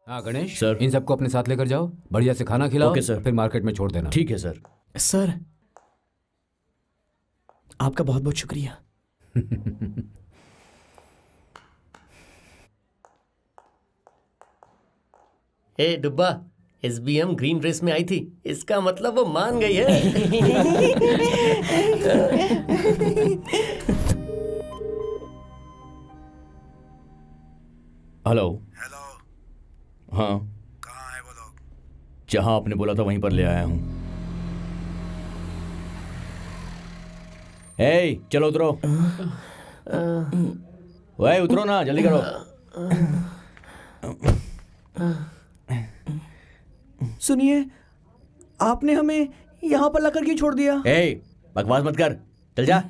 हाँ गणेश सर। इन सबको अपने साथ लेकर जाओ, बढ़िया से खाना खिलाओ। Okay, sir. फिर मार्केट में छोड़ देना। ठीक है सर। सर आपका बहुत बहुत शुक्रिया। ए डुब्बा, एसबीएम ग्रीन ड्रेस में आई थी, इसका मतलब वो मान गई है। हेलो। हेलो, हाँ, कहाँ है वो लोग? जहाँ आपने बोला था वहीं पर ले आया हूँ। ए, चलो उतरो। वही उतरो ना, जल्दी करो। सुनिए, आपने हमें यहाँ पर लाकर क्यों छोड़ दिया? ए, बकवास मत कर, चल जा।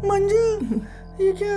मंजू, ये क्या?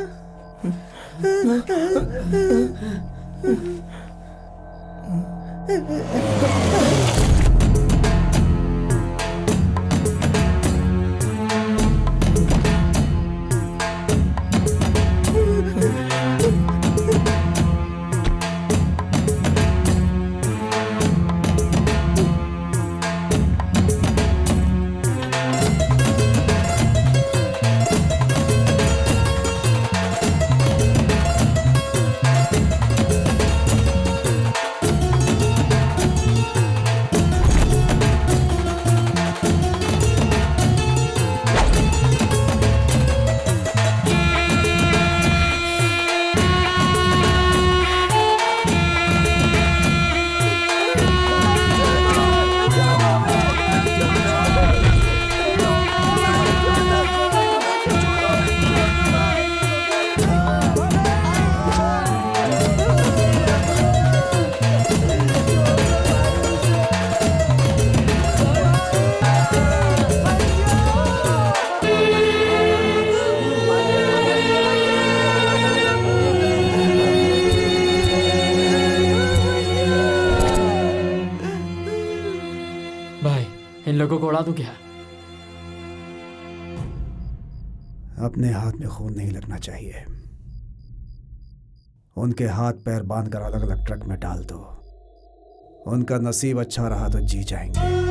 भाई इन लोगों को उड़ा दूं क्या? अपने हाथ में खून नहीं लगना चाहिए। उनके हाथ पैर बांध कर अलग अलग ट्रक में डाल दो। उनका नसीब अच्छा रहा तो जी जाएंगे।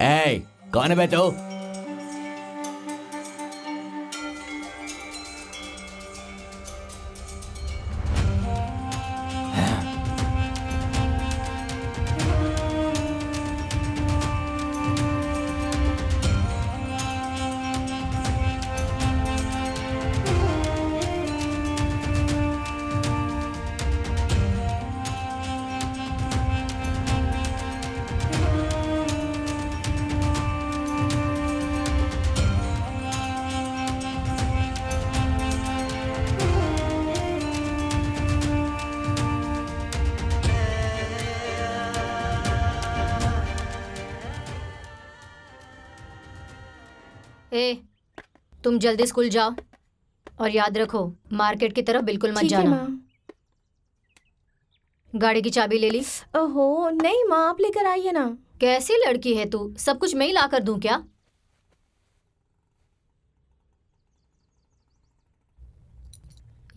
ए, कौन है बे तू? ए, तुम जल्दी स्कूल जाओ और याद रखो मार्केट की तरफ बिल्कुल मत ठीक है जाना। माँ। गाड़ी की चाबी ले ली? ओहो नहीं माँ, आप लेकर आइए ना। कैसी लड़की है तू, सब कुछ मैं ही ला कर दूं क्या?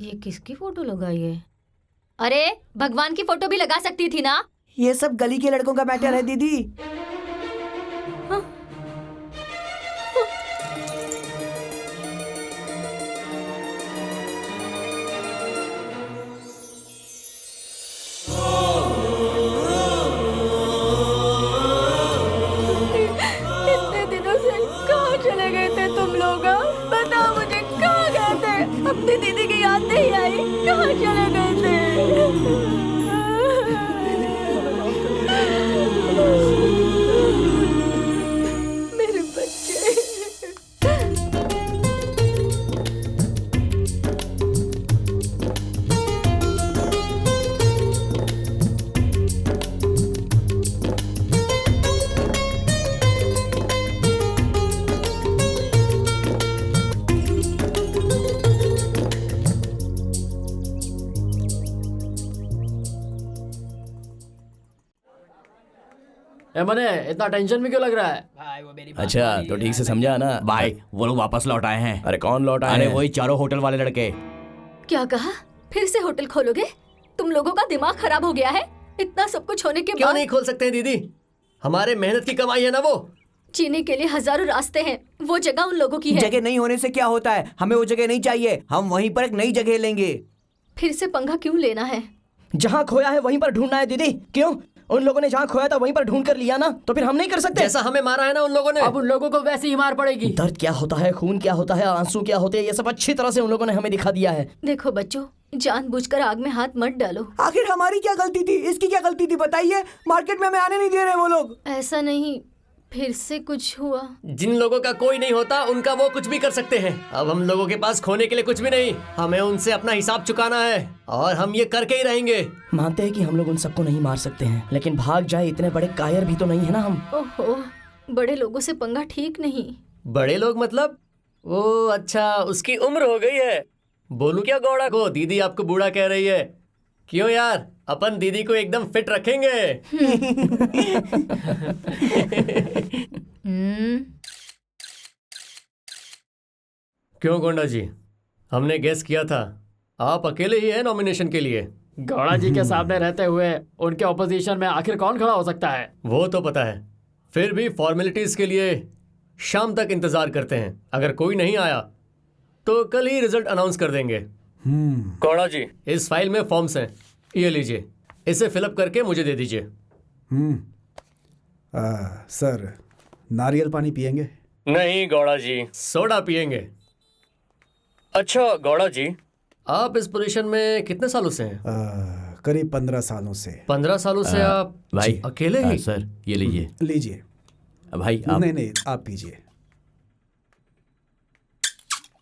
ये किसकी फोटो लगाई है? अरे भगवान की फोटो भी लगा सकती थी ना। ये सब गली के लड़कों का मैटर है दीदी। इतने दिनों से कहाँ चले गए थे तुम लोग? बताओ मुझे, कहाँ गए थे? अपनी दीदी की याद नहीं आई? कहाँ चले गए थे? मेरे बच्चे। ए मने, इतना टेंशन में क्यों लग रहा है? अच्छा, तो ठीक से समझा ना भाई? वो लोग वापस लौट आए हैं। अरे कौन लौट आए? अरे वही चारों होटल वाले लड़के। क्या कहा? फिर से होटल खोलोगे? तुम लोगों का दिमाग खराब हो गया है? इतना सब कुछ होने के क्यों बाद नहीं खोल सकते हैं दीदी? हमारे मेहनत की कमाई है ना वो। जीने के लिए हजारों रास्ते हैं, वो जगह उन लोगों की है। जगह नहीं होने से क्या होता है? हमें वो जगह नहीं चाहिए, हम वहीं पर एक नई जगह लेंगे। फिर से पंगा क्यों लेना है? जहाँ खोया है वहीं पर ढूंढना है दीदी। क्यों? उन लोगों ने जहाँ खोया था वहीं पर ढूंढ कर लिया ना, तो फिर हम नहीं कर सकते? जैसा हमें मारा है ना उन लोगों ने, अब उन लोगों को वैसी ही मार पड़ेगी। दर्द क्या होता है, खून क्या होता है, आंसू क्या होते हैं, ये सब अच्छी तरह से उन लोगों ने हमें दिखा दिया है। देखो बच्चों, जानबूझकर आग में हाथ मत डालो। आखिर हमारी क्या गलती थी? इसकी क्या गलती थी बताइए? मार्केट में हमें आने नहीं दे रहे वो लोग। ऐसा नहीं, फिर से कुछ हुआ। जिन लोगों का कोई नहीं होता उनका वो कुछ भी कर सकते हैं। अब हम लोगों के पास खोने के लिए कुछ भी नहीं, हमें उनसे अपना हिसाब चुकाना है और हम ये करके ही रहेंगे। मानते हैं कि हम लोग उन सबको नहीं मार सकते हैं, लेकिन भाग जाए इतने बड़े कायर भी तो नहीं है ना हम। ओहो, बड़े लोगों से पंगा ठीक नहीं। बड़े लोग मतलब? ओ अच्छा, उसकी उम्र हो गई है। बोलू क्या गौड़ा को, दीदी आपको बूढ़ा कह रही है। क्यों यार, अपन दीदी को एकदम फिट रखेंगे। क्यों गोंडा जी, हमने गेस किया था आप अकेले ही हैं नॉमिनेशन के लिए। गौड़ा जी के सामने रहते हुए उनके ऑपोजिशन में आखिर कौन खड़ा हो सकता है? वो तो पता है, फिर भी फॉर्मेलिटीज के लिए शाम तक इंतजार करते हैं। अगर कोई नहीं आया तो कल ही रिजल्ट अनाउंस कर देंगे। गौड़ा जी, इस फाइल में फॉर्म्स हैं, ये लीजिए, इसे फिलअप करके मुझे दे दीजिए। सर, नारियल पानी पियेंगे? नहीं गौड़ा जी, सोडा पियेंगे। अच्छा गौड़ा जी, आप इस पोजीशन में कितने सालों से हैं? करीब 15 सालों से। 15 सालों से आप भाई अकेले ही? सर ये लीजिए। लीजिए। भाई आप नहीं, आप पीजिए।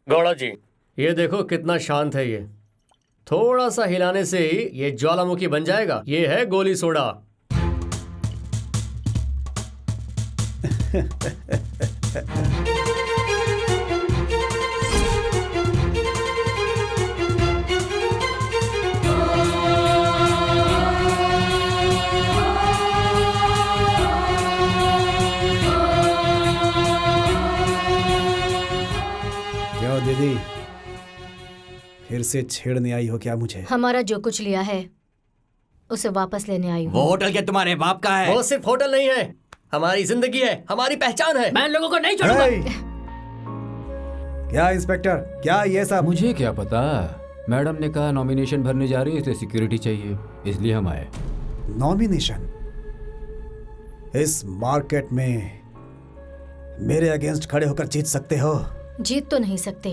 गौड़ा जी, ये देखो कितना शांत है ये। थोड़ा सा हिलाने से ही ये ज्वालामुखी बन जाएगा। ये है गोली सोडा। क्यों दीदी, फिर से छेड़ने आई हो क्या मुझे? हमारा जो कुछ लिया है उसे वापस लेने आई हूँ। वो होटल क्या तुम्हारे बाप का है? वो सिर्फ होटल नहीं है, हमारी जिंदगी है, हमारी पहचान है। मैं इन लोगों को नहीं छोड़ूंगा। क्या इंस्पेक्टर, क्या ये सब? मुझे क्या पता, मैडम ने कहा नॉमिनेशन भरने जा रही है इसलिए सिक्योरिटी चाहिए, इसलिए हम आए। नॉमिनेशन? इस मार्केट में मेरे अगेंस्ट खड़े होकर जीत सकते हो? जीत तो नहीं सकते,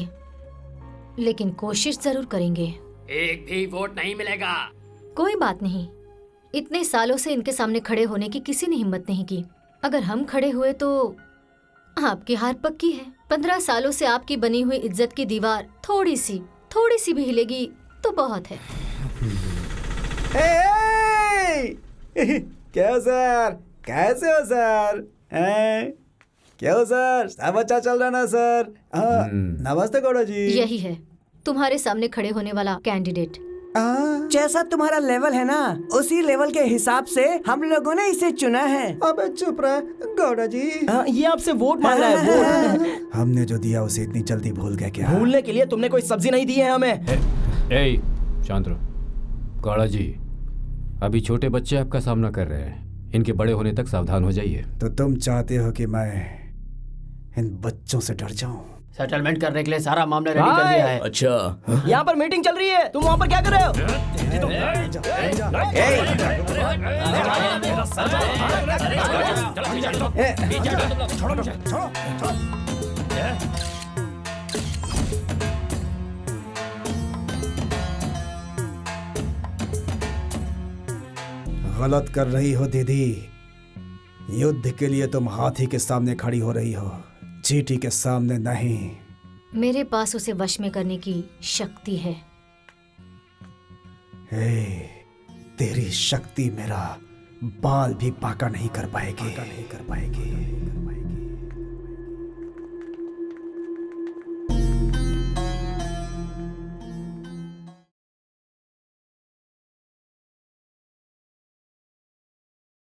लेकिन कोशिश जरूर करेंगे। एक भी वोट नहीं मिलेगा। कोई बात नहीं, इतने सालों से इनके सामने खड़े होने की किसी ने हिम्मत नहीं की। अगर हम खड़े हुए तो आपकी हार पक्की है। 15 सालों से आपकी बनी हुई इज्जत की दीवार थोड़ी सी भी हिलेगी तो बहुत है। क्या सर, कैसे हो सर? क्या सर, सब अच्छा चल रहा ना सर? नमस्ते गौड़ा जी। यही है तुम्हारे सामने खड़े होने वाला कैंडिडेट। जैसा तुम्हारा लेवल है ना, उसी लेवल के हिसाब से हम लोगों ने इसे चुना है। अबे चुप रहे गौड़ा जी। ये आपसे वोट मांग रहा है, वोट। हमने जो दिया उसे इतनी जल्दी भूल गए क्या? भूलने के लिए तुमने कोई सब्जी नहीं दी है हमें। ए, शांत रहो। गौड़ा जी, अभी छोटे बच्चे आपका सामना कर रहे हैं, इनके बड़े होने तक सावधान हो जाइए। तो तुम चाहते हो कि मैं इन बच्चों से डर जाऊं? सेटलमेंट करने के लिए सारा मामला रेडी कर दिया है। अच्छा, यहाँ पर मीटिंग चल रही है, तुम वहाँ पर क्या कर रहे हो? गलत कर रही हो दीदी। युद्ध के लिए तुम हाथी के सामने खड़ी हो रही हो, चींटी के सामने नहीं। मेरे पास उसे वश में करने की शक्ति है। तेरी शक्ति मेरा बाल भी बांका नहीं कर पाएगी।